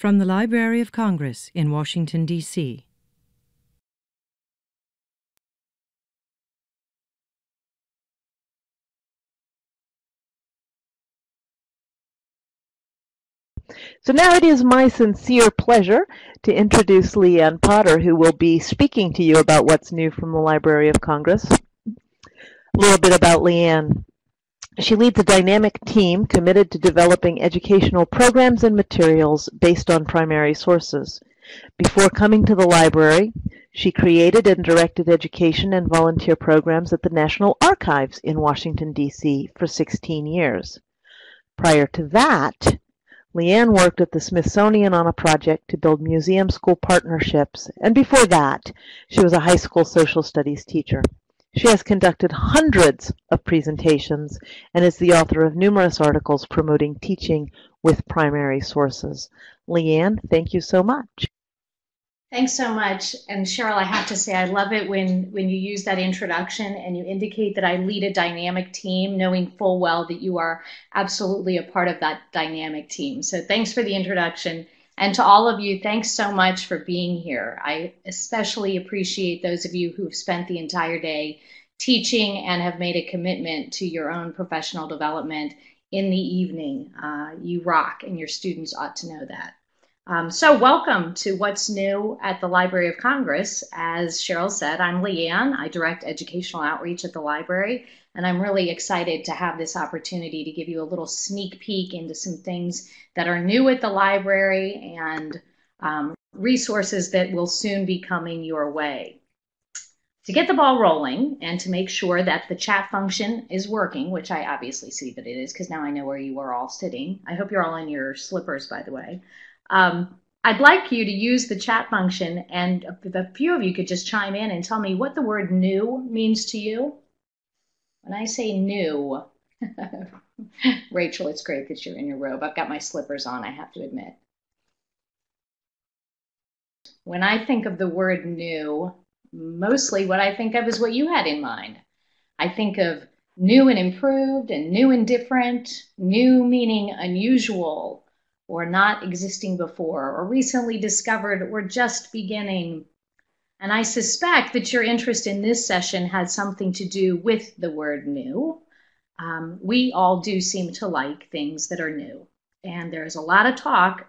From the Library of Congress in Washington, D.C. So now it is my sincere pleasure to introduce Leanne Potter, who will be speaking to you about what's new from the Library of Congress. A little bit about Leanne. She leads a dynamic team committed to developing educational programs and materials based on primary sources. Before coming to the library, she created and directed education and volunteer programs at the National Archives in Washington, D.C. for 16 years. Prior to that, Leanne worked at the Smithsonian on a project to build museum-school partnerships, and before that, she was a high school social studies teacher. She has conducted hundreds of presentations and is the author of numerous articles promoting teaching with primary sources. Leanne, thank you so much. Thanks so much. And Cheryl, I have to say, I love it when you use that introduction and you indicate that I lead a dynamic team, knowing full well that you are absolutely a part of that dynamic team. So thanks for the introduction. And to all of you, thanks so much for being here. I especially appreciate those of you who've spent the entire day teaching and have made a commitment to your own professional development in the evening. You rock, and your students ought to know that. So welcome to What's New at the Library of Congress. As Cheryl said, I'm Leanne. I direct educational outreach at the library, and I'm really excited to have this opportunity to give you a little sneak peek into some things that are new at the library and resources that will soon be coming your way. To get the ball rolling and to make sure that the chat function is working, which I obviously see that it is because now I know where you are all sitting. I hope you're all in your slippers, by the way. I'd like you to use the chat function, and a few of you could just chime in and tell me what the word new means to you. When I say new, Rachel, it's great that you're in your robe. I've got my slippers on, I have to admit. When I think of the word new, mostly what I think of is what you had in mind. I think of new and improved and new and different, new meaning unusual, or not existing before, or recently discovered, or just beginning. And I suspect that your interest in this session had something to do with the word new. We all do seem to like things that are new. And there's a lot of talk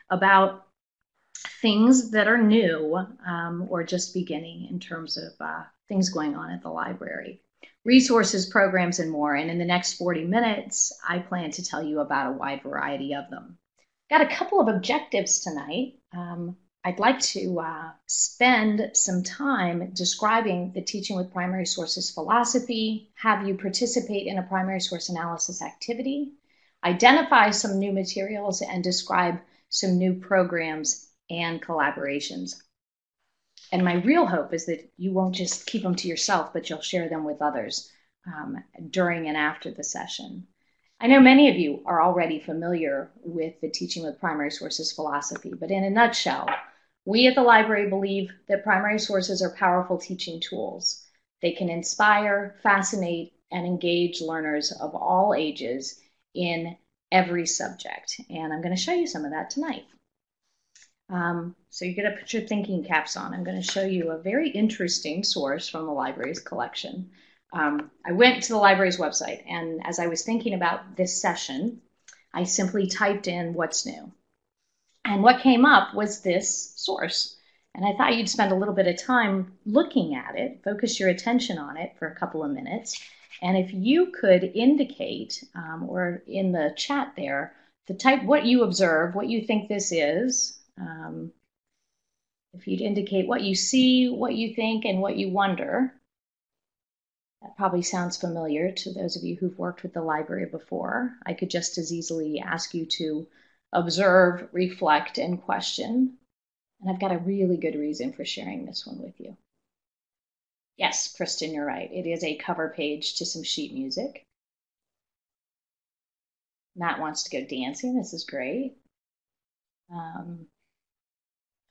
about things that are new or just beginning in terms of things going on at the library. Resources, programs, and more. And in the next 40 minutes, I plan to tell you about a wide variety of them. Got a couple of objectives tonight. I'd like to spend some time describing the Teaching with Primary Sources philosophy, have you participate in a primary source analysis activity, identify some new materials, and describe some new programs and collaborations. And my real hope is that you won't just keep them to yourself, but you'll share them with others during and after the session. I know many of you are already familiar with the Teaching with Primary Sources philosophy, but in a nutshell, we at the library believe that primary sources are powerful teaching tools. They can inspire, fascinate, and engage learners of all ages in every subject. And I'm going to show you some of that tonight. So you're going to put your thinking caps on. I'm going to show you a very interesting source from the library's collection. I went to the library's website, and as I was thinking about this session, I simply typed in what's new. And what came up was this source. And I thought you'd spend a little bit of time looking at it, focus your attention on it for a couple of minutes. And if you could indicate, or in the chat there, to type what you observe, what you think this is, if you'd indicate what you see, what you think, and what you wonder. That probably sounds familiar to those of you who've worked with the library before. I could just as easily ask you to observe, reflect, and question. And I've got a really good reason for sharing this one with you. Yes, Kristen, you're right. It is a cover page to some sheet music. Matt wants to go dancing. This is great. A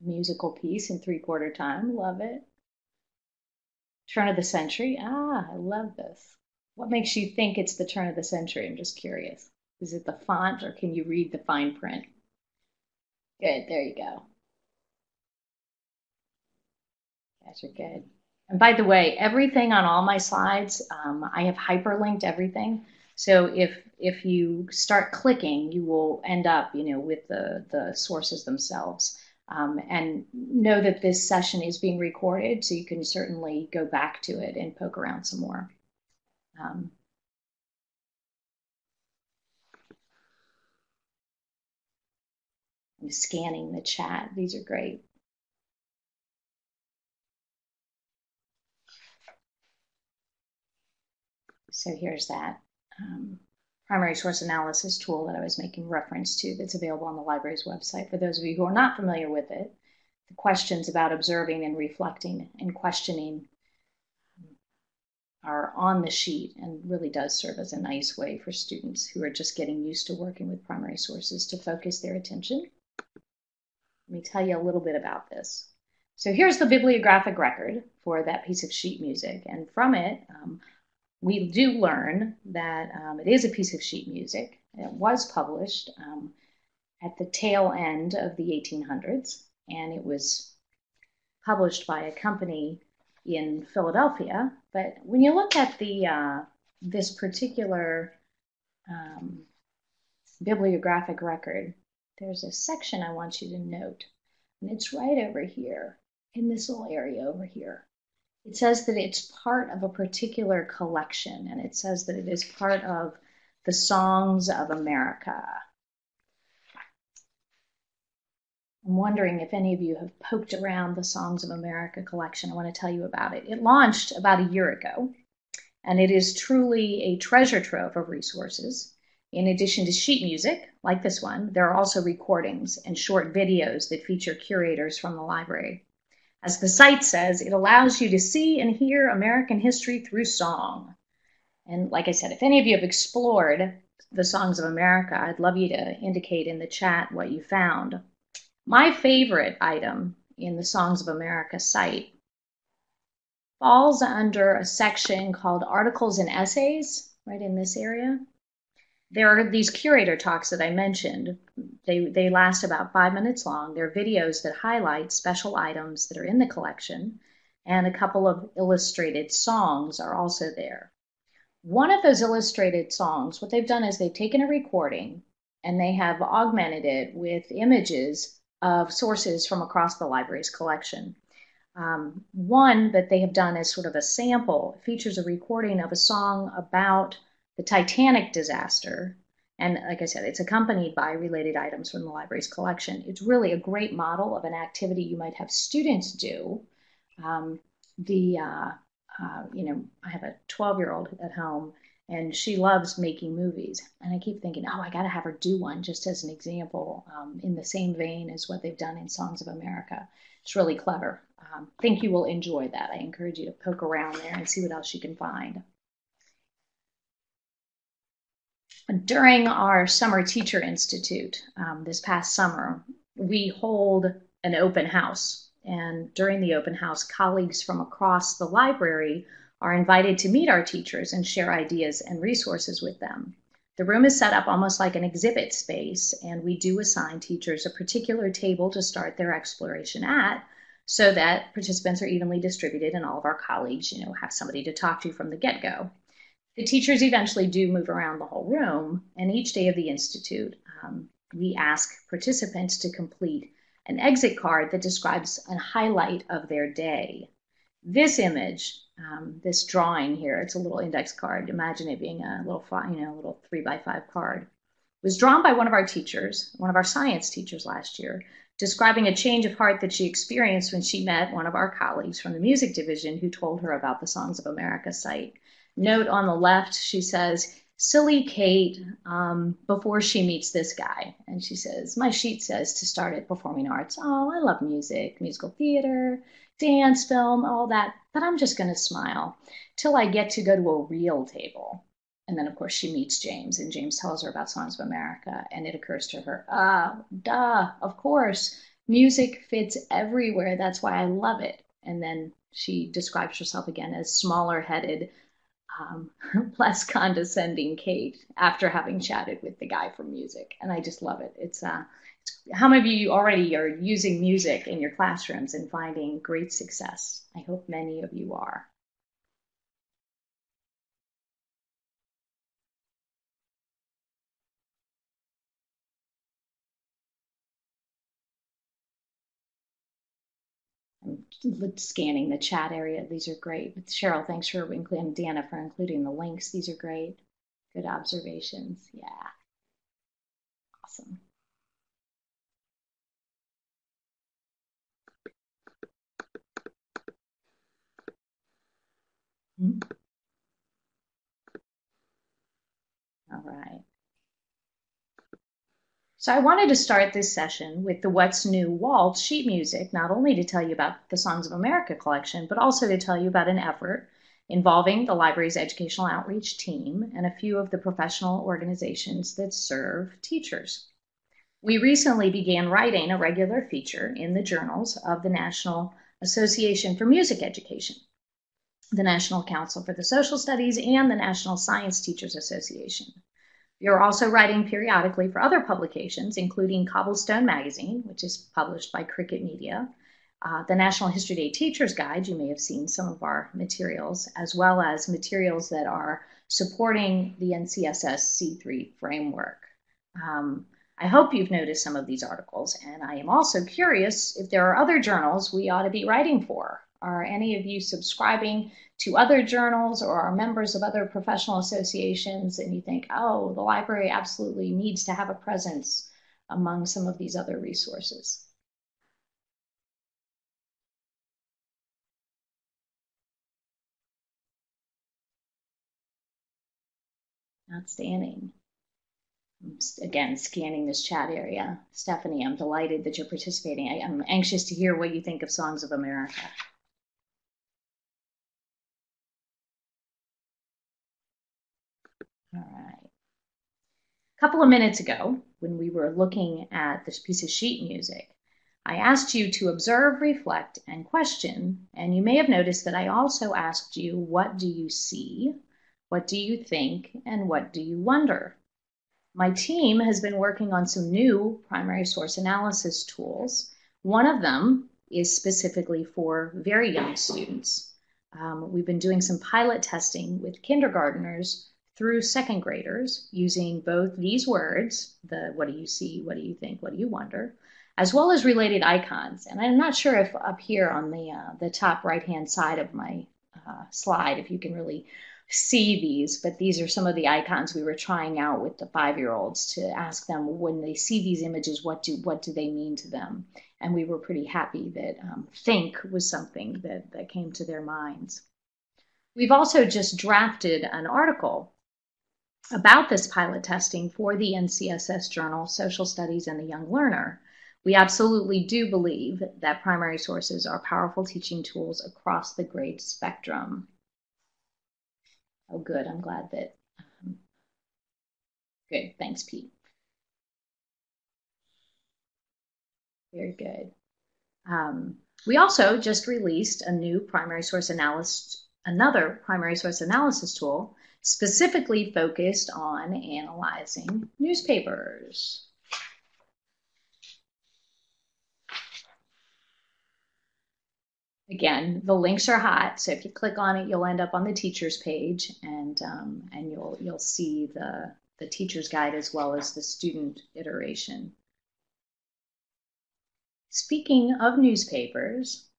musical piece in 3/4 time. Love it. Turn of the century. Ah, I love this. What makes you think it's the turn of the century? I'm just curious. Is it the font, or can you read the fine print? Good, there you go. Guys are good. And by the way, everything on all my slides, I have hyperlinked everything. So if you start clicking, you will end up, with the sources themselves. And know that this session is being recorded, so you can certainly go back to it and poke around some more. I'm scanning the chat. These are great. So here's that primary source analysis tool that I was making reference to that's available on the library's website. For those of you who are not familiar with it, the questions about observing and reflecting and questioning are on the sheet and really does serve as a nice way for students who are just getting used to working with primary sources to focus their attention. Let me tell you a little bit about this. So here's the bibliographic record for that piece of sheet music, and from it, we do learn that it is a piece of sheet music. It was published at the tail end of the 1800s, and it was published by a company in Philadelphia. But when you look at the this particular bibliographic record, there's a section I want you to note, and it's right over here in this little area over here. It says that it's part of a particular collection, and it says that it is part of the Songs of America. I'm wondering if any of you have poked around the Songs of America collection. I want to tell you about it. It launched about a year ago, and it is truly a treasure trove of resources. In addition to sheet music, like this one, there are also recordings and short videos that feature curators from the library. As the site says, it allows you to see and hear American history through song. And like I said, if any of you have explored the Songs of America, I'd love you to indicate in the chat what you found. My favorite item in the Songs of America site falls under a section called Articles and Essays, right in this area. There are these curator talks that I mentioned. They last about 5 minutes long. They're videos that highlight special items that are in the collection, and a couple of illustrated songs are also there. One of those illustrated songs, what they've done is they've taken a recording and they have augmented it with images of sources from across the library's collection. One that they have done as sort of a sample features a recording of a song about the Titanic disaster. And like I said, it's accompanied by related items from the library's collection. It's really a great model of an activity you might have students do. I have a 12-year-old at home, and she loves making movies. And I keep thinking, oh, I got to have her do one just as an example in the same vein as what they've done in Songs of America. It's really clever. I think you will enjoy that. I encourage you to poke around there and see what else you can find. During our Summer Teacher Institute this past summer, we hold an open house. And during the open house, colleagues from across the library are invited to meet our teachers and share ideas and resources with them. The room is set up almost like an exhibit space, and we do assign teachers a particular table to start their exploration at, so that participants are evenly distributed and all of our colleagues, have somebody to talk to from the get-go. The teachers eventually do move around the whole room, and each day of the Institute, we ask participants to complete an exit card that describes a highlight of their day. This image, this drawing here, it's a little index card. Imagine it being a little 3x5 card. It was drawn by one of our teachers, one of our science teachers last year, describing a change of heart that she experienced when she met one of our colleagues from the music division who told her about the Songs of America site. Note on the left, she says, silly Kate, before she meets this guy. And she says, my sheet says to start at performing arts. Oh, I love music, musical theater, dance, film, all that. But I'm just going to smile till I get to go to a real table. And then, of course, she meets James, and James tells her about Songs of America. And it occurs to her, of course, music fits everywhere. That's why I love it. And then she describes herself again as smaller-headed, less condescending Kate after having chatted with the guy from music. And I just love it. It's How many of you already are using music in your classrooms and finding great success? I hope many of you are. I'm scanning the chat area. These are great. Cheryl, thanks for including Deanna for including the links. These are great. Good observations. Yeah. Awesome. All right. So I wanted to start this session with the What's New Waltz sheet music, not only to tell you about the Songs of America collection, but also to tell you about an effort involving the library's educational outreach team and a few of the professional organizations that serve teachers. We recently began writing a regular feature in the journals of the National Association for Music Education, the National Council for the Social Studies, and the National Science Teachers Association. We are also writing periodically for other publications, including Cobblestone Magazine, which is published by Cricket Media, the National History Day Teacher's Guide. You may have seen some of our materials, as well as materials that are supporting the NCSS C3 framework. I hope you've noticed some of these articles, and I am also curious if there are other journals we ought to be writing for. Are any of you subscribing to other journals or are members of other professional associations and you think, oh, the library absolutely needs to have a presence among some of these other resources? Outstanding. Again, scanning this chat area. Stephanie, I'm delighted that you're participating. I'm anxious to hear what you think of Songs of America. All right. A couple of minutes ago, when we were looking at this piece of sheet music, I asked you to observe, reflect, and question, and you may have noticed that I also asked you, what do you see, what do you think, and what do you wonder? My team has been working on some new primary source analysis tools. One of them is specifically for very young students. We've been doing some pilot testing with kindergartners through second graders using both these words, the what do you see, what do you think, what do you wonder, as well as related icons. And I'm not sure if up here on the top right-hand side of my slide, if you can really see these, but these are some of the icons we were trying out with the 5-year-olds to ask them when they see these images, what do they mean to them? And we were pretty happy that think was something that came to their minds. We've also just drafted an article about this pilot testing for the NCSS journal, Social Studies and the Young Learner. We absolutely do believe that primary sources are powerful teaching tools across the grade spectrum. Oh, good. I'm glad that. Good. Thanks, Pete. Very good. We also just released another primary source analysis tool specifically focused on analyzing newspapers. Again, the links are hot, so if you click on it, you'll end up on the teacher's page, and you'll see the teacher's guide as well as the student iteration. Speaking of newspapers,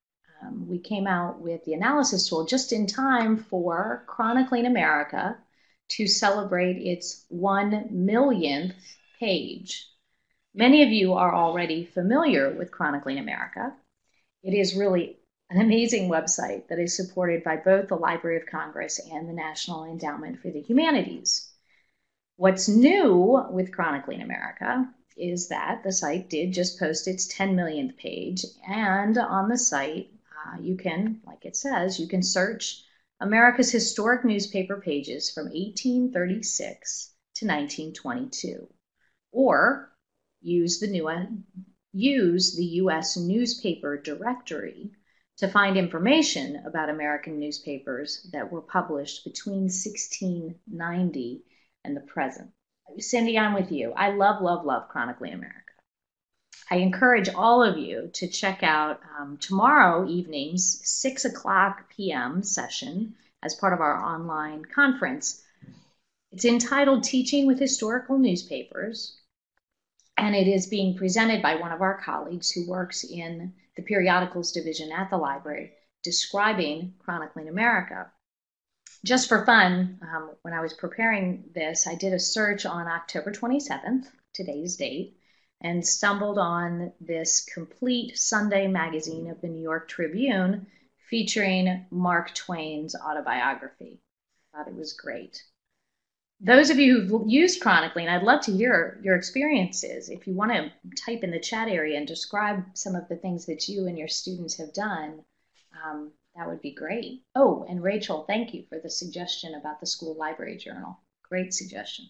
we came out with the analysis tool just in time for Chronicling America to celebrate its 1 millionth page. Many of you are already familiar with Chronicling America. It is really an amazing website that is supported by both the Library of Congress and the National Endowment for the Humanities. What's new with Chronicling America is that the site did just post its 10 millionth page, and on the site you can, like it says, you can search America's historic newspaper pages from 1836 to 1922, or use the U.S. newspaper directory to find information about American newspapers that were published between 1690 and the present. Cindy, I'm with you. I love, love, love Chronicling America. I encourage all of you to check out tomorrow evening's 6 o'clock p.m. session as part of our online conference. It's entitled Teaching with Historical Newspapers, and it is being presented by one of our colleagues who works in the periodicals division at the library, describing Chronicling America. Just for fun, when I was preparing this, I did a search on October 27th, today's date, and stumbled on this complete Sunday magazine of the New York Tribune featuring Mark Twain's autobiography. I thought it was great. Those of you who've used Chronicling, I'd love to hear your experiences. If you want to type in the chat area and describe some of the things that you and your students have done, that would be great. Oh, and Rachel, thank you for the suggestion about the school library journal. Great suggestion.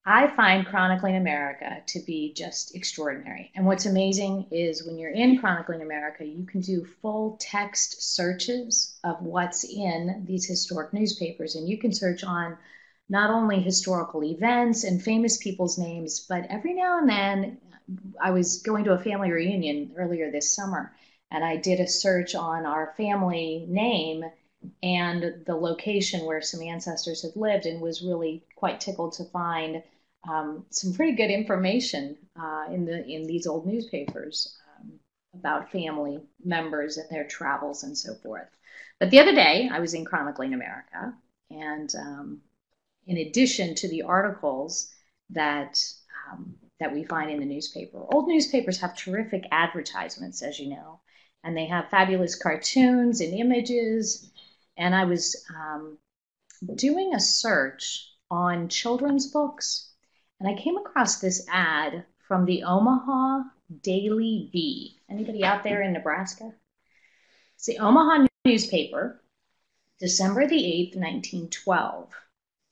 I find Chronicling America to be just extraordinary. And what's amazing is when you're in Chronicling America, you can do full text searches of what's in these historic newspapers. And you can search on not only historical events and famous people's names, but every now and then, I was going to a family reunion earlier this summer, and I did a search on our family name and the location where some ancestors had lived, and was really quite tickled to find some pretty good information in these old newspapers about family members and their travels and so forth. But the other day, I was in Chronicling America, and in addition to the articles that we find in the newspaper, old newspapers have terrific advertisements, as you know, and they have fabulous cartoons and images. And I was doing a search on children's books, and I came across this ad from the Omaha Daily Bee. Anybody out there in Nebraska? It's the Omaha newspaper, December the 8th, 1912.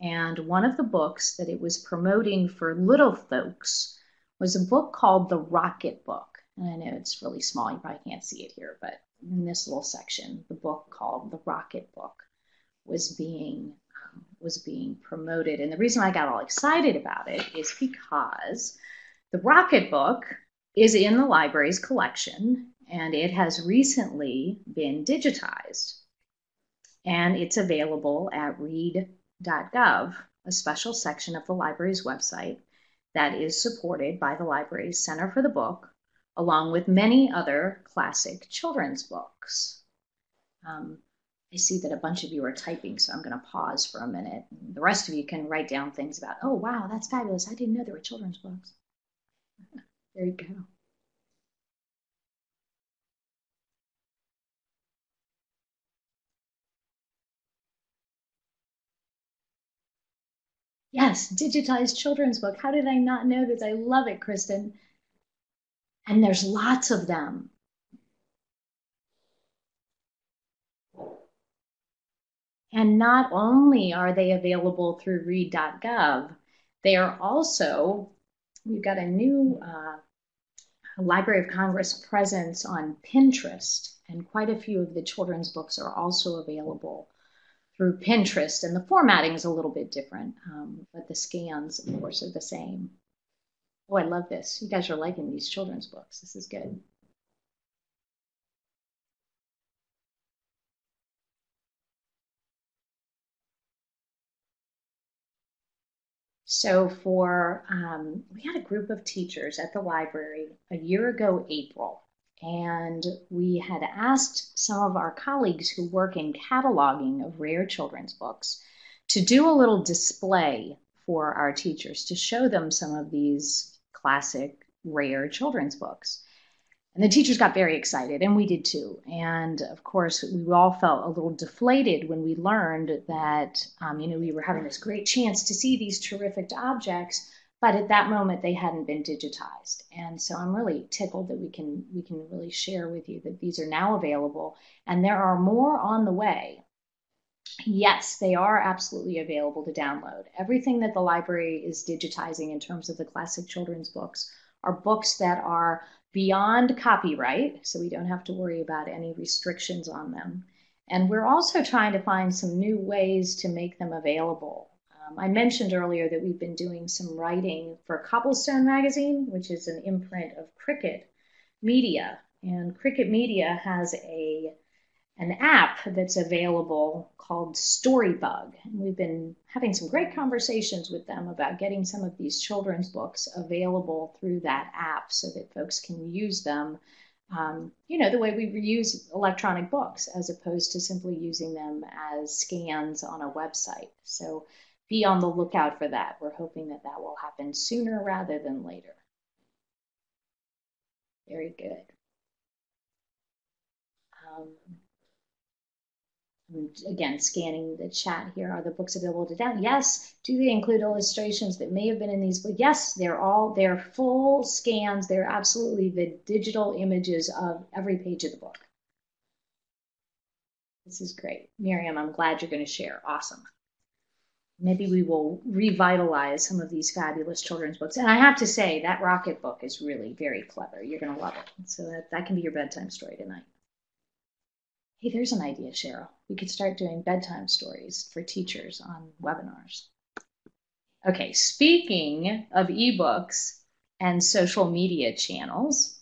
And one of the books that it was promoting for little folks was a book called The Rocket Book. And I know it's really small, you probably can't see it here, but in this little section, the book called The Rocket Book was being promoted. And the reason I got all excited about it is because the Rocket Book is in the library's collection, and it has recently been digitized. And it's available at Read.gov, a special section of the library's website that is supported by the library's Center for the Book, along with many other classic children's books. I see that a bunch of you are typing, so I'm going to pause for a minute. The rest of you can write down things about, oh, wow, that's fabulous. I didn't know there were children's books. There you go. Yes, digitized children's book. How did I not know this? I love it, Kristen. And there's lots of them. And not only are they available through read.gov, they are also, we've got a new Library of Congress presence on Pinterest, and quite a few of the children's books are also available through Pinterest. And the formatting is a little bit different, but the scans, of course, are the same. Oh, I love this. You guys are liking these children's books. This is good. So we had a group of teachers at the library a year ago, April, and we had asked some of our colleagues who work in cataloging of rare children's books to do a little display for our teachers to show them some of these classic rare children's books. And the teachers got very excited, and we did too. And of course, we all felt a little deflated when we learned that, we were having this great chance to see these terrific objects, but at that moment they hadn't been digitized. And so I'm really tickled that we can really share with you that these are now available, and there are more on the way. Yes, they are absolutely available to download. Everything that the library is digitizing in terms of the classic children's books are books that are beyond copyright, so we don't have to worry about any restrictions on them. And we're also trying to find some new ways to make them available. I mentioned earlier that we've been doing some writing for Cobblestone Magazine, which is an imprint of Cricket Media. And Cricket Media has an app that's available called Storybug. And we've been having some great conversations with them about getting some of these children's books available through that app so that folks can use them, the way we use electronic books, as opposed to simply using them as scans on a website. So be on the lookout for that. We're hoping that that will happen sooner rather than later. Very good. Again, scanning the chat here. Are the books available to download? Yes. Do they include illustrations that may have been in these books? Yes, they're full scans. They're absolutely the digital images of every page of the book. This is great. Miriam, I'm glad you're going to share. Awesome. Maybe we will revitalize some of these fabulous children's books. And I have to say, that Rocket book is really very clever. You're going to love it. So that can be your bedtime story tonight. Hey, there's an idea, Cheryl. We could start doing bedtime stories for teachers on webinars. Okay, speaking of ebooks and social media channels,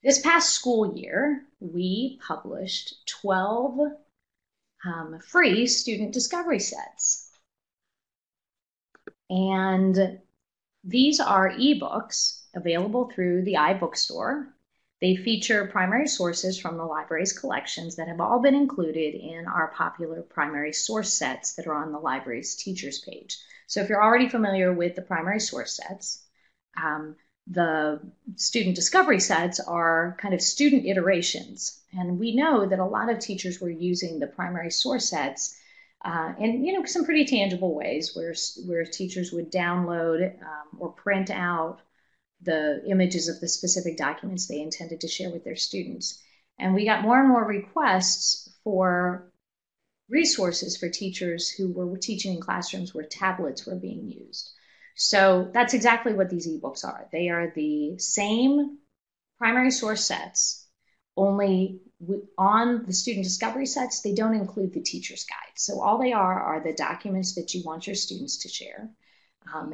this past school year, we published 12 free student discovery sets. And these are ebooks available through the iBookstore. They feature primary sources from the library's collections that have all been included in our popular primary source sets that are on the library's teachers page. So if you're already familiar with the primary source sets, the student discovery sets are kind of student iterations. And we know that a lot of teachers were using the primary source sets in some pretty tangible ways where teachers would download or print out the images of the specific documents they intended to share with their students. And we got more and more requests for resources for teachers who were teaching in classrooms where tablets were being used. So that's exactly what these ebooks are. They are the same primary source sets, only on the student discovery sets, they don't include the teacher's guide. So all they are the documents that you want your students to share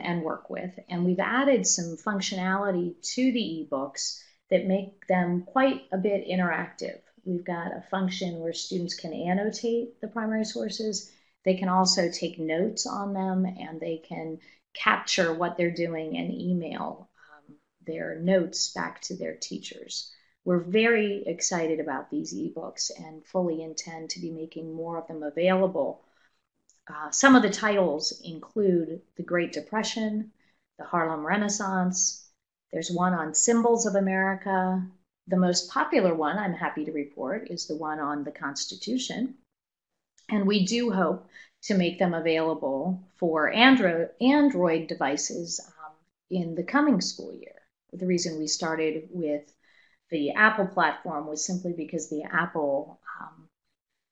and work with. And we've added some functionality to the ebooks that make them quite a bit interactive. We've got a function where students can annotate the primary sources. They can also take notes on them, and they can capture what they're doing and email their notes back to their teachers. We're very excited about these ebooks and fully intend to be making more of them available. Some of the titles include the Great Depression, the Harlem Renaissance. There's one on symbols of America. The most popular one, I'm happy to report, is the one on the Constitution. And we do hope to make them available for Android devices in the coming school year. The reason we started with the Apple platform was simply because the Apple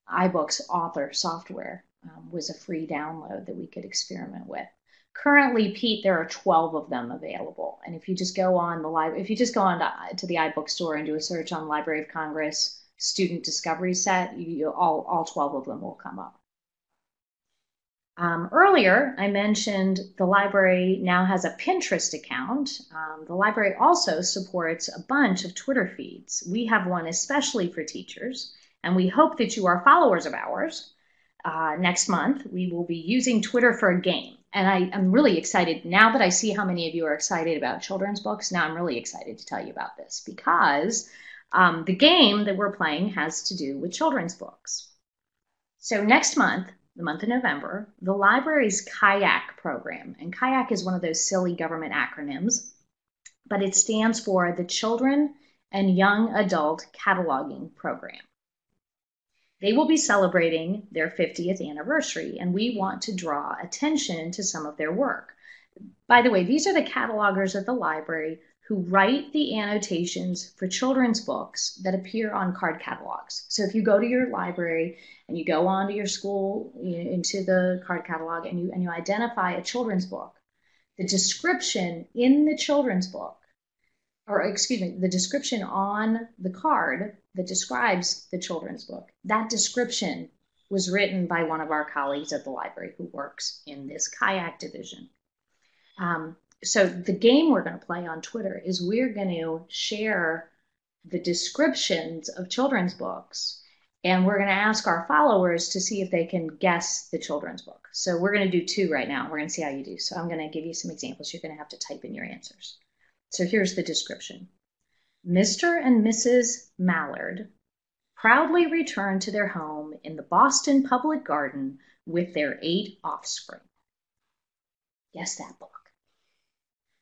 iBooks author software was a free download that we could experiment with. Currently, Pete, there are 12 of them available. And if you just go on to the iBookstore and do a search on Library of Congress Student Discovery Set, all 12 of them will come up. Earlier, I mentioned the library now has a Pinterest account. The library also supports a bunch of Twitter feeds. We have one especially for teachers, and we hope that you are followers of ours. Next month, we will be using Twitter for a game. And I'm really excited now that I see how many of you are excited about children's books. Now I'm really excited to tell you about this because the game that we're playing has to do with children's books. So next month, the month of November, the library's Kayak program, and Kayak is one of those silly government acronyms, but it stands for the Children and Young Adult Cataloging Program. They will be celebrating their 50th anniversary, and we want to draw attention to some of their work. By the way, these are the catalogers at the library who write the annotations for children's books that appear on card catalogs. So if you go to your library and you go onto your school, into the card catalog, and you identify a children's book, the description in the children's book, the description on the card that describes the children's book, that description was written by one of our colleagues at the library who works in this kayak division. So the game we're going to play on Twitter is we're going to share the descriptions of children's books, and we're going to ask our followers to see if they can guess the children's book. So we're going to do 2 right now. We're going to see how you do. So I'm going to give you some examples. You're going to have to type in your answers. So here's the description. Mr. and Mrs. Mallard proudly returned to their home in the Boston Public Garden with their 8 offspring. Guess that book.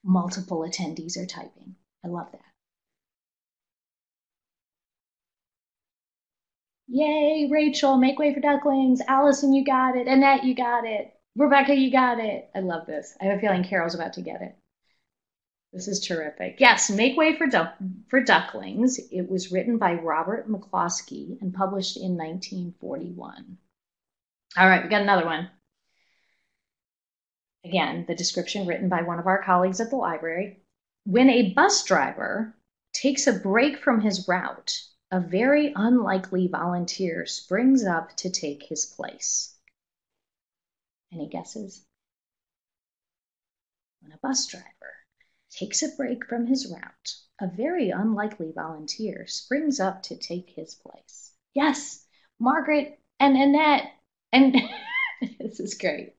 Multiple attendees are typing. I love that. Yay, Rachel, make way for ducklings. Allison, you got it. Annette, you got it. Rebecca, you got it. I love this. I have a feeling Carol's about to get it. This is terrific. Yes, Make Way for Ducklings. It was written by Robert McCloskey and published in 1941. All right, we got another one. Again, the description written by one of our colleagues at the library. When a bus driver takes a break from his route, a very unlikely volunteer springs up to take his place. Any guesses? When a bus driver takes a break from his route, a very unlikely volunteer springs up to take his place. Yes, Margaret and Annette, and this is great.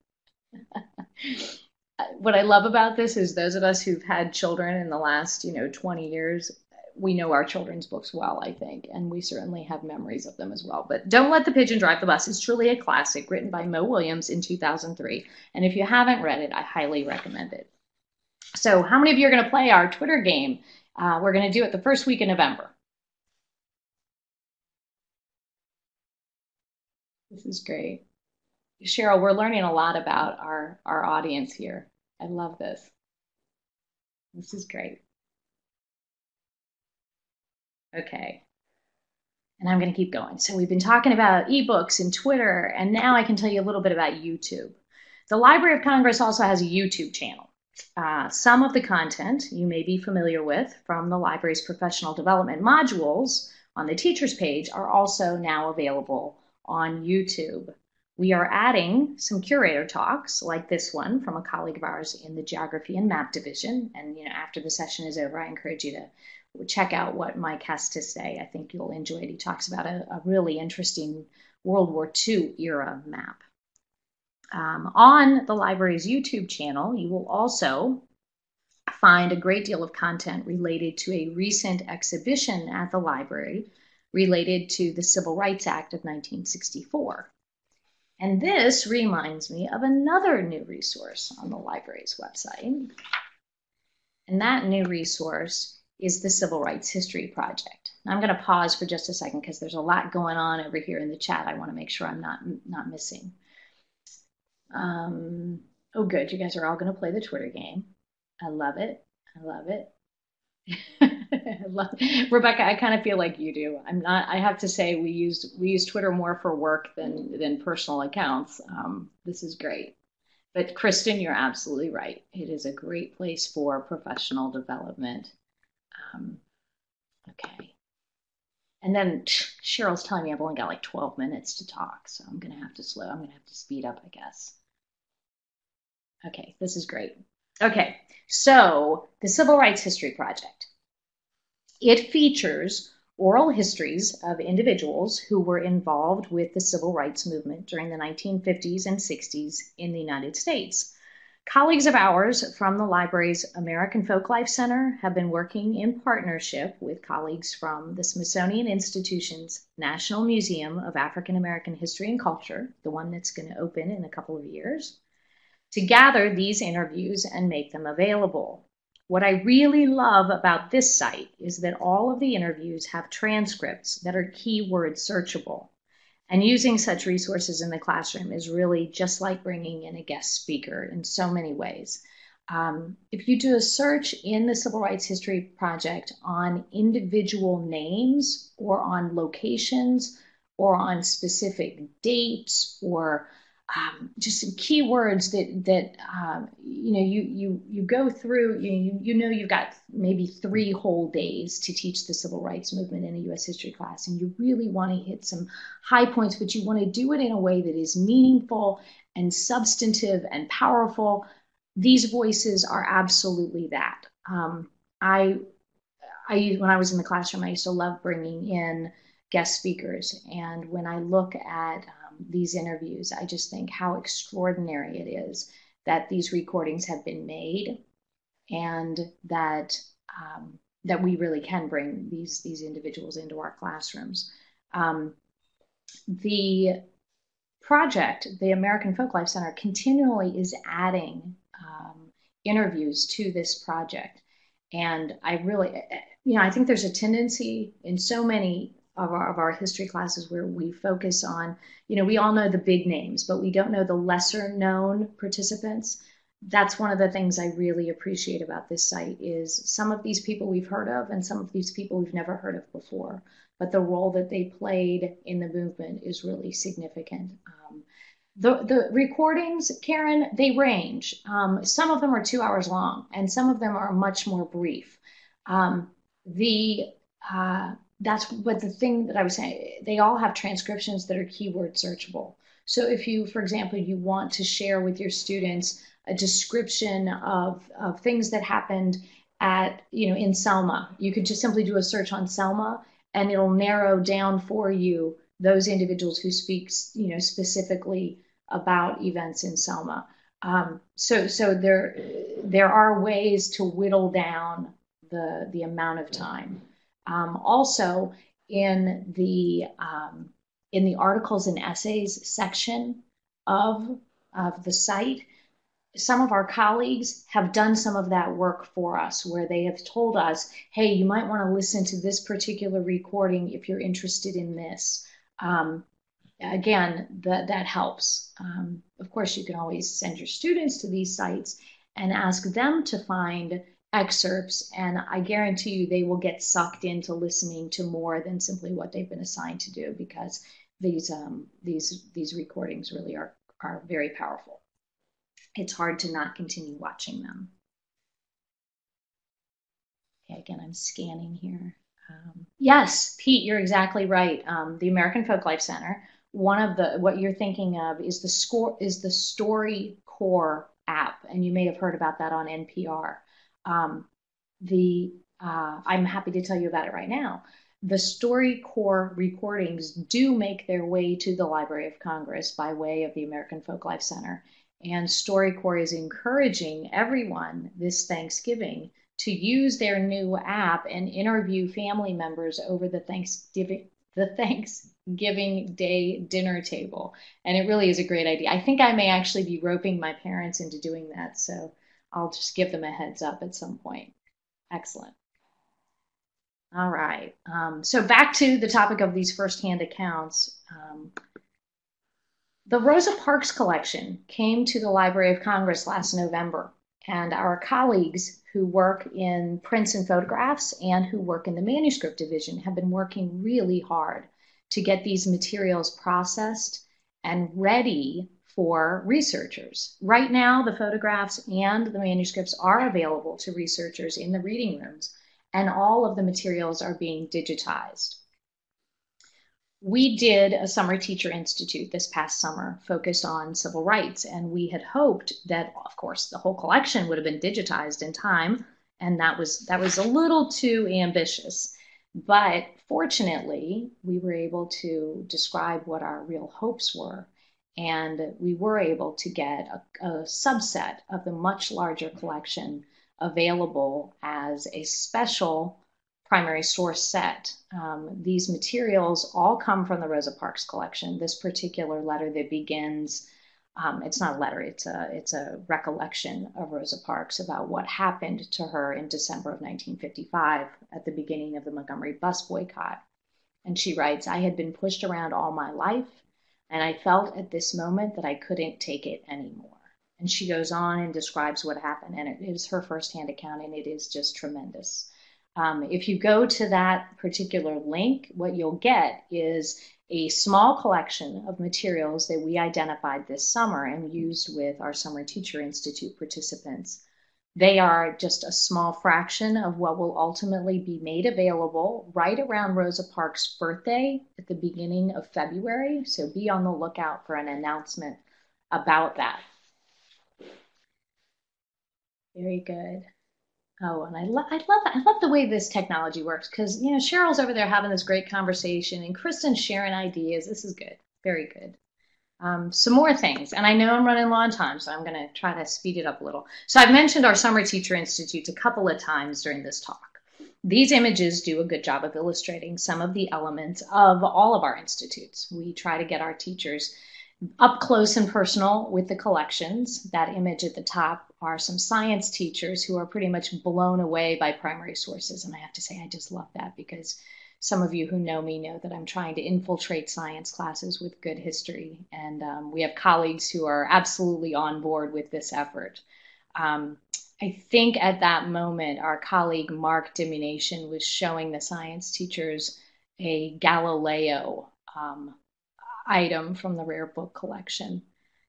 What I love about this is those of us who've had children in the last, 20 years, we know our children's books well, I think, and we certainly have memories of them as well. But Don't Let the Pigeon Drive the Bus is truly a classic, written by Mo Williams in 2003. And if you haven't read it, I highly recommend it. So how many of you are going to play our Twitter game? We're going to do it the first week in November. This is great. Cheryl, we're learning a lot about our audience here. I love this. This is great. Okay. And I'm going to keep going. So we've been talking about ebooks and Twitter, and now I can tell you a little bit about YouTube. The Library of Congress also has a YouTube channel. Some of the content you may be familiar with from the library's professional development modules on the teacher's page are also now available on YouTube. We are adding some curator talks like this one from a colleague of ours in the Geography and Map Division. And after the session is over, I encourage you to check out what Mike has to say. I think you'll enjoy it. He talks about a really interesting World War II era map. On the library's YouTube channel, you will also find a great deal of content related to a recent exhibition at the library related to the Civil Rights Act of 1964. And this reminds me of another new resource on the library's website. And that new resource is the Civil Rights History Project. Now, I'm going to pause for just a second because there's a lot going on over here in the chat. I want to make sure I'm not missing. Oh, good. You guys are all going to play the Twitter game. I love it. I love it. Rebecca, I kind of feel like you do. I have to say we use Twitter more for work than personal accounts. This is great. But Kristen, you're absolutely right. It is a great place for professional development. Okay. And then Cheryl's telling me I've only got like 12 minutes to talk, so I'm going to have to speed up, I guess. Okay, this is great. Okay, so the Civil Rights History Project. It features oral histories of individuals who were involved with the civil rights movement during the 1950s and 60s in the United States. Colleagues of ours from the library's American Folklife Center have been working in partnership with colleagues from the Smithsonian Institution's National Museum of African American History and Culture, the one that's going to open in a couple of years, to gather these interviews and make them available. What I really love about this site is that all of the interviews have transcripts that are keyword searchable. And using such resources in the classroom is really just like bringing in a guest speaker in so many ways. If you do a search in the Civil Rights History Project on individual names or on locations or on specific dates or just some key words that you go through. You've got maybe 3 whole days to teach the civil rights movement in a U.S. history class, and you really want to hit some high points, but you want to do it in a way that is meaningful and substantive and powerful. These voices are absolutely that. When I was in the classroom, I used to love bringing in guest speakers, and when I look at these interviews, I just think how extraordinary it is that these recordings have been made, and that that we really can bring these individuals into our classrooms. The project, the American Folklife Center, continually is adding interviews to this project, and I really, I think there's a tendency in so many of our history classes where we focus on, we all know the big names, but we don't know the lesser known participants. That's one of the things I really appreciate about this site is some of these people we've heard of and some of these people we've never heard of before, but the role that they played in the movement is really significant. The recordings, Karen, they range. Some of them are 2 hours long and some of them are much more brief. But the thing that I was saying, they all have transcriptions that are keyword searchable. So if you, for example, you want to share with your students a description of things that happened in Selma, you could just simply do a search on Selma and it'll narrow down for you those individuals who speak, specifically about events in Selma. So there are ways to whittle down the amount of time. Also, in the articles and essays section of the site, some of our colleagues have done some of that work for us, where they have told us, hey, you might want to listen to this particular recording if you're interested in this. Again, that helps. Of course, you can always send your students to these sites and ask them to find excerpts, and I guarantee you they will get sucked into listening to more than simply what they've been assigned to do, because these recordings really are very powerful. It's hard to not continue watching them. Okay, again, I'm scanning here. Yes, Pete, you're exactly right. The American Folklife Center, what you're thinking of is the StoryCorps app, and you may have heard about that on NPR. I'm happy to tell you about it right now. The StoryCorps recordings do make their way to the Library of Congress by way of the American Folklife Center. And StoryCorps is encouraging everyone this Thanksgiving to use their new app and interview family members over the Thanksgiving Day dinner table. And it really is a great idea. I think I may actually be roping my parents into doing that, so I'll just give them a heads up at some point. Excellent. All right. So back to the topic of these firsthand accounts. The Rosa Parks collection came to the Library of Congress last November, and our colleagues who work in prints and photographs and who work in the manuscript division have been working really hard to get these materials processed and ready for researchers. Right now, the photographs and the manuscripts are available to researchers in the reading rooms, and all of the materials are being digitized. We did a summer teacher institute this past summer focused on civil rights, and we had hoped that, of course, the whole collection would have been digitized in time, and that was a little too ambitious. But fortunately, we were able to describe what our real hopes were, and we were able to get a subset of the much larger collection available as a special primary source set. These materials all come from the Rosa Parks collection. This particular letter that begins, it's not a letter, it's a recollection of Rosa Parks about what happened to her in December of 1955 at the beginning of the Montgomery bus boycott. And she writes, "I had been pushed around all my life, and I felt at this moment that I couldn't take it anymore." And she goes on and describes what happened, and it is her firsthand account, and it is just tremendous. If you go to that particular link, what you'll get is a small collection of materials that we identified this summer and used with our Summer Teacher Institute participants. They are just a small fraction of what will ultimately be made available right around Rosa Parks' birthday at the beginning of February. So be on the lookout for an announcement about that. Very good. Oh, and I love the way this technology works, because Cheryl's over there having this great conversation and Kristen's sharing ideas. This is good. Very good. Some more things, and I know I'm running low on time, so I'm going to try to speed it up a little. So I've mentioned our Summer Teacher Institute a couple of times during this talk. These images do a good job of illustrating some of the elements of all of our institutes. We try to get our teachers up close and personal with the collections. That image at the top are some science teachers who are pretty much blown away by primary sources, and I have to say I just love that, because some of you who know me know that I'm trying to infiltrate science classes with good history, and we have colleagues who are absolutely on board with this effort. I think at that moment, our colleague Mark Dimination was showing the science teachers a Galileo item from the rare book collection.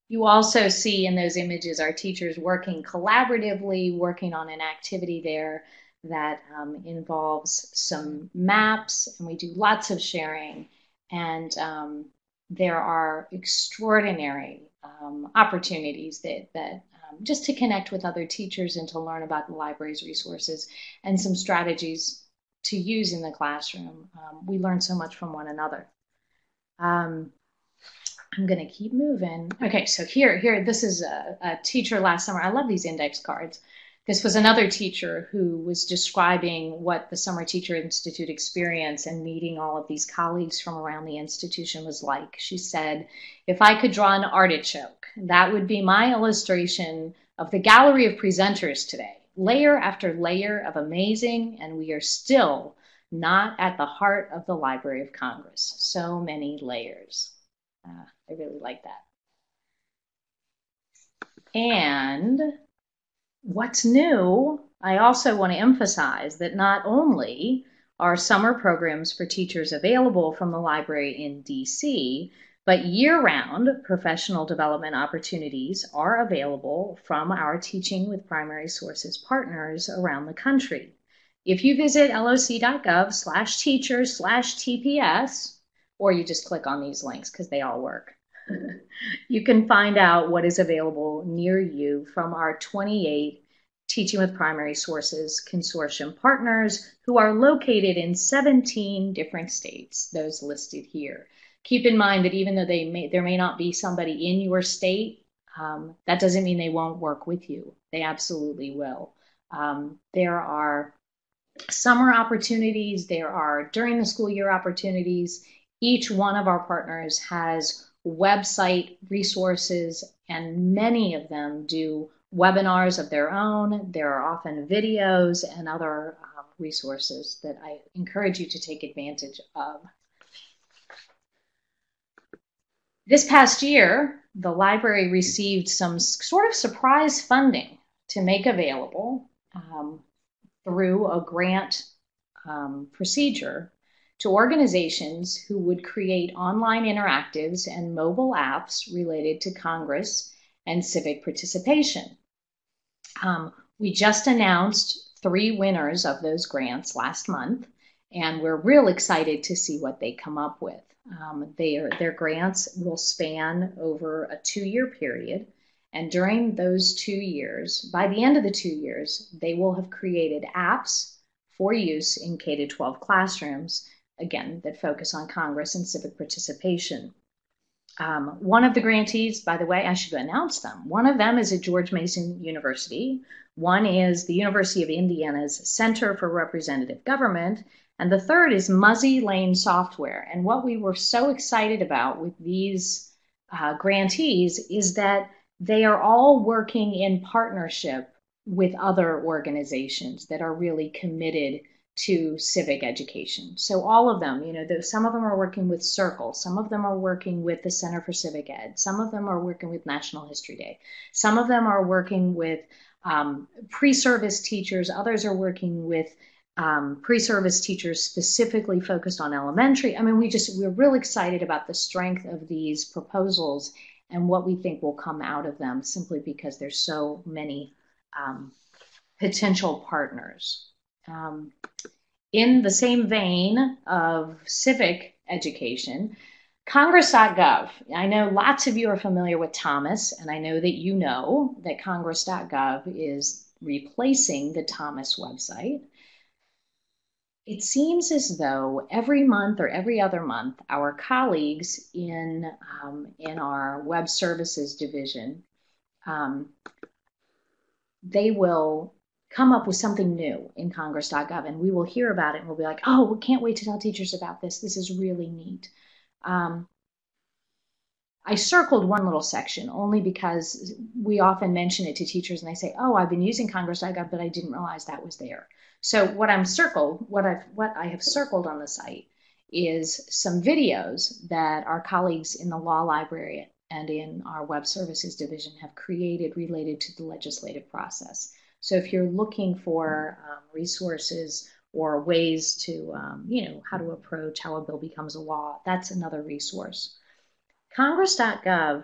You also see in those images our teachers working collaboratively, working on an activity there that involves some maps, and we do lots of sharing, and there are extraordinary opportunities that just to connect with other teachers and to learn about the library's resources and some strategies to use in the classroom. We learn so much from one another. I'm going to keep moving. Okay, so here, this is a teacher last summer. I love these index cards. This was another teacher who was describing what the Summer Teacher Institute experience and meeting all of these colleagues from around the institution was like. She said, if I could draw an artichoke, that would be my illustration of the gallery of presenters today. Layer after layer of amazing, and we are still not at the heart of the Library of Congress. So many layers. I really like that. And what's new, I also want to emphasize that not only are summer programs for teachers available from the library in DC, but year-round professional development opportunities are available from our Teaching with Primary Sources partners around the country. If you visit loc.gov/teachers/TPS, or you just click on these links because they all work, you can find out what is available near you from our 28 Teaching with Primary Sources Consortium partners who are located in 17 different states, those listed here. Keep in mind that even though there may not be somebody in your state, that doesn't mean they won't work with you. They absolutely will. There are summer opportunities, there are during the school year opportunities. Each one of our partners has website resources, and many of them do webinars of their own. There are often videos and other resources that I encourage you to take advantage of. This past year, the library received some sort of surprise funding to make available through a grant procedure to organizations who would create online interactives and mobile apps related to Congress and civic participation. We just announced 3 winners of those grants last month, and we're real excited to see what they come up with. Their grants will span over a 2-year period, and during those 2 years, by the end of the 2 years, they will have created apps for use in K-12 classrooms, again, that focus on Congress and civic participation. One of the grantees, by the way, I should announce them. One of them is at George Mason University. One is the University of Indiana's Center for Representative Government. And the third is Muzzy Lane Software. And what we were so excited about with these grantees is that they are all working in partnership with other organizations that are really committed to civic education. So all of them, some of them are working with Circle, some of them are working with the Center for Civic Ed, some of them are working with National History Day, some of them are working with pre-service teachers, others are working with pre-service teachers specifically focused on elementary. I mean, we're really excited about the strength of these proposals and what we think will come out of them, simply because there's so many potential partners. In the same vein of civic education, Congress.gov. I know lots of you are familiar with Thomas, and I know that you know that Congress.gov is replacing the Thomas website. It seems as though every month or every other month, our colleagues in our web services division, they will come up with something new in Congress.gov, and we will hear about it, and we'll be like, oh, we can't wait to tell teachers about this. This is really neat. I circled one little section only because we often mention it to teachers, and they say, oh, I've been using Congress.gov, but I didn't realize that was there. So what I have circled on the site is some videos that our colleagues in the law library and in our web services division have created related to the legislative process. So if you're looking for resources or ways to, how to approach how a bill becomes a law, that's another resource. Congress.gov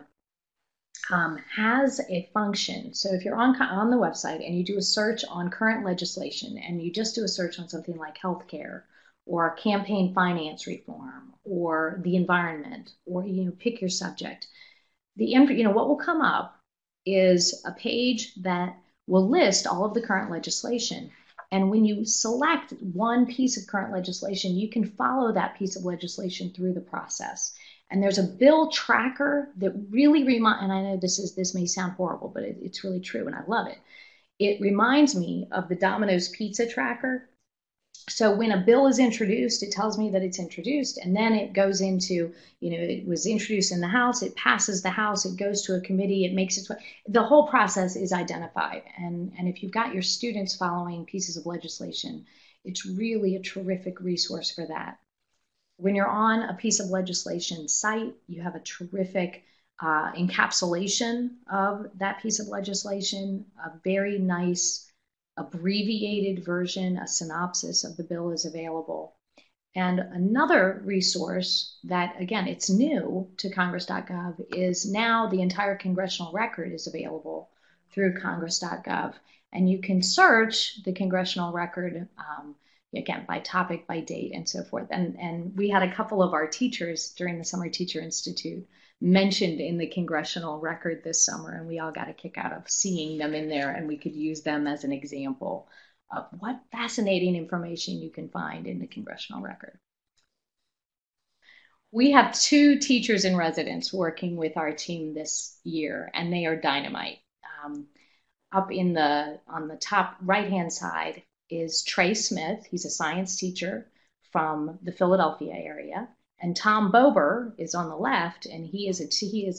has a function. So if you're on the website and you do a search on current legislation, and you just do a search on something like healthcare or campaign finance reform or the environment, or pick your subject, what will come up is a page that will list all of the current legislation. And when you select one piece of current legislation, you can follow that piece of legislation through the process. And there's a bill tracker that really and I know this may sound horrible, but it's really true, and I love it. It reminds me of the Domino's pizza tracker. So when a bill is introduced, it tells me that it's introduced, and then it goes into, it was introduced in the House, it passes the House, it goes to a committee, it makes its way. The whole process is identified. And if you've got your students following pieces of legislation, it's really a terrific resource for that. When you're on a piece of legislation site, you have a terrific encapsulation of that piece of legislation, a very nice abbreviated version, a synopsis of the bill is available. And another resource that, again, it's new to Congress.gov, is now the entire congressional record is available through Congress.gov. And you can search the congressional record, again, by topic, by date, and so forth. And we had a couple of our teachers during the Summer Teacher Institute mentioned in the congressional record this summer, and we all got a kick out of seeing them in there, and we could use them as an example of what fascinating information you can find in the congressional record. We have 2 teachers in residence working with our team this year, and they are dynamite. Up on the top right-hand side is Trey Smith. He's a science teacher from the Philadelphia area. And Tom Bober is on the left, and he is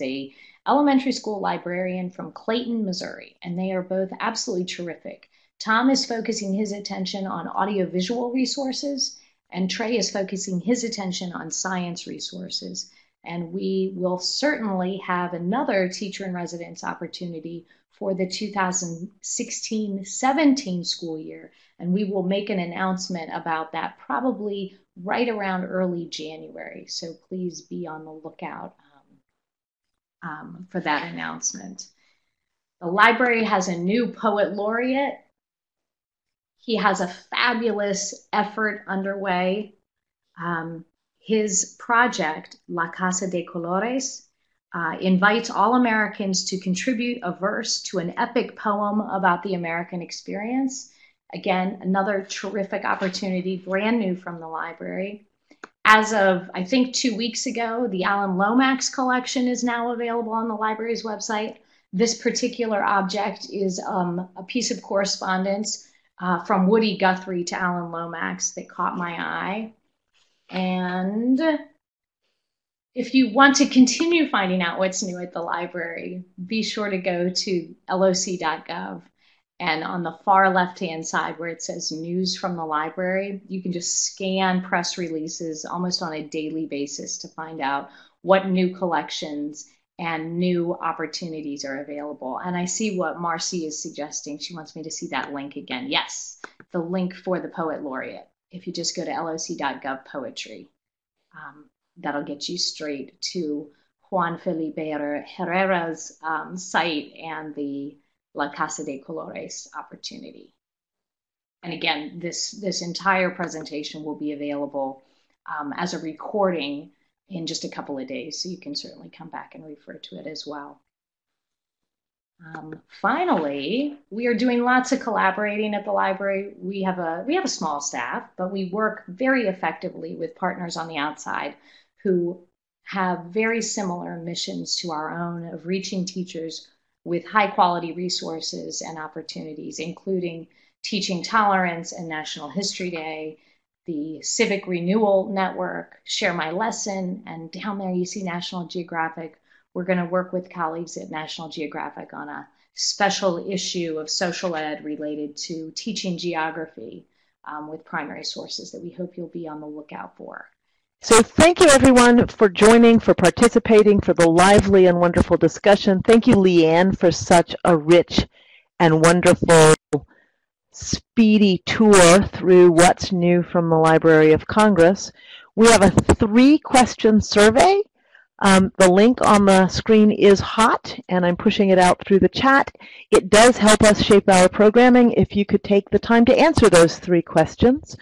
a elementary school librarian from Clayton, Missouri, and they are both absolutely terrific. Tom is focusing his attention on audiovisual resources, and Trey is focusing his attention on science resources. And we will certainly have another teacher in residence opportunity for the 2016-17 school year, and we will make an announcement about that probably right around early January. So please be on the lookout for that announcement. The library has a new poet laureate. He has a fabulous effort underway. His project, La Casa de Colores, invites all Americans to contribute a verse to an epic poem about the American experience. Again, another terrific opportunity, brand new from the library. As of, I think, 2 weeks ago, the Alan Lomax collection is now available on the library's website. This particular object is a piece of correspondence from Woody Guthrie to Alan Lomax that caught my eye. And if you want to continue finding out what's new at the library, be sure to go to loc.gov. And on the far left-hand side where it says news from the library, you can just scan press releases almost on a daily basis to find out what new collections and new opportunities are available. And I see what Marcy is suggesting. She wants me to see that link again. Yes, the link for the Poet Laureate. If you just go to loc.gov poetry, that'll get you straight to Juan Felipe Herrera's site and the La Casa de Colores opportunity. And again, this entire presentation will be available as a recording in just a couple of days, so you can certainly come back and refer to it as well. Finally, we are doing lots of collaborating at the library. We have a small staff, but we work very effectively with partners on the outside who have very similar missions to our own of reaching teachers with high quality resources and opportunities, including Teaching Tolerance and National History Day, the Civic Renewal Network, Share My Lesson, and down there you see National Geographic. We're going to work with colleagues at National Geographic on a special issue of social ed related to teaching geography with primary sources that we hope you'll be on the lookout for. So thank you, everyone, for joining, for participating, for the lively and wonderful discussion. Thank you, Leanne, for such a rich and wonderful, speedy tour through what's new from the Library of Congress. We have a 3-question survey. The link on the screen is hot, and I'm pushing it out through the chat. It does help us shape our programming if you could take the time to answer those 3 questions.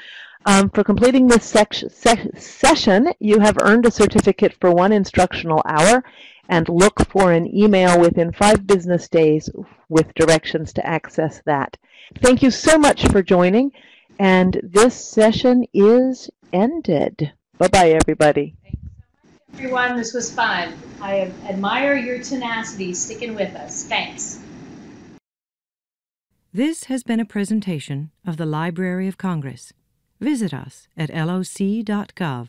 For completing this session, you have earned a certificate for 1 instructional hour, and look for an email within 5 business days with directions to access that. Thank you so much for joining, and this session is ended. Bye-bye, everybody. Everyone, this was fun. I admire your tenacity sticking with us. Thanks. This has been a presentation of the Library of Congress. Visit us at loc.gov.